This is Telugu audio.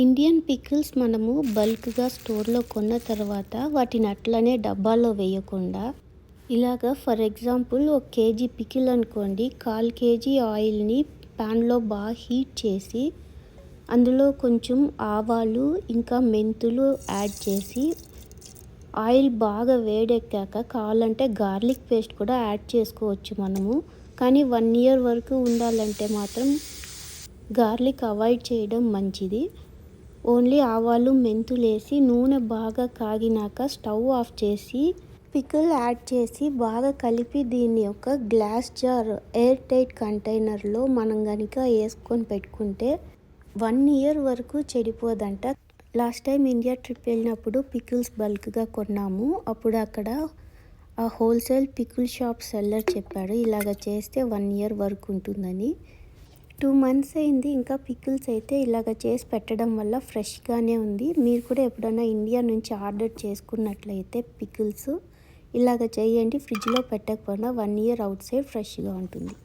ఇండియన్ పికిల్స్ మనము బల్క్గా స్టోర్లో కొన్న తర్వాత వాటిని అట్లనే డబ్బాలో వేయకుండా ఇలాగ ఫర్ ఎగ్జాంపుల్ 1 కేజీ పికిల్ అనుకోండి, 1/4 కేజీ ఆయిల్ని ప్యాన్లో బాగా హీట్ చేసి అందులో కొంచెం ఆవాలు ఇంకా మెంతులు యాడ్ చేసి ఆయిల్ బాగా వేడెక్కాక కావాలంటే గార్లిక్ పేస్ట్ కూడా యాడ్ చేసుకోవచ్చు మనము. కానీ 1 ఇయర్ వరకు ఉండాలంటే మాత్రం గార్లిక్ అవాయిడ్ చేయడం మంచిది. ఓన్లీ ఆవాలు మెంతులు వేసి నూనె బాగా కాగినాక స్టవ్ ఆఫ్ చేసి పికిల్ యాడ్ చేసి బాగా కలిపి దీన్ని ఒక గ్లాస్ జార్ ఎయిర్ టైట్ కంటైనర్లో మనం కనుక వేసుకొని పెట్టుకుంటే 1 ఇయర్ వరకు చెడిపోదంట. లాస్ట్ టైం ఇండియా ట్రిప్ వెళ్ళినప్పుడు పికిల్స్ బల్క్గా కొన్నాము. అప్పుడు అక్కడ ఆ హోల్సేల్ పికిల్ షాప్ సెల్లర్ చెప్పాడు ఇలాగ చేస్తే 1 ఇయర్ వరకు ఉంటుందని. 2 మంత్స్ అయింది, ఇంకా పికిల్స్ అయితే ఇలాగ చేసి పెట్టడం వల్ల ఫ్రెష్గానే ఉంది. మీరు కూడా ఎప్పుడైనా ఇండియా నుంచి ఆర్డర్ చేసుకున్నట్లయితే పికిల్స్ ఇలాగ చేయండి. ఫ్రిడ్జ్లో పెట్టకపోయినా 1 ఇయర్ అవుట్ సైడ్ ఫ్రెష్గా ఉంటుంది.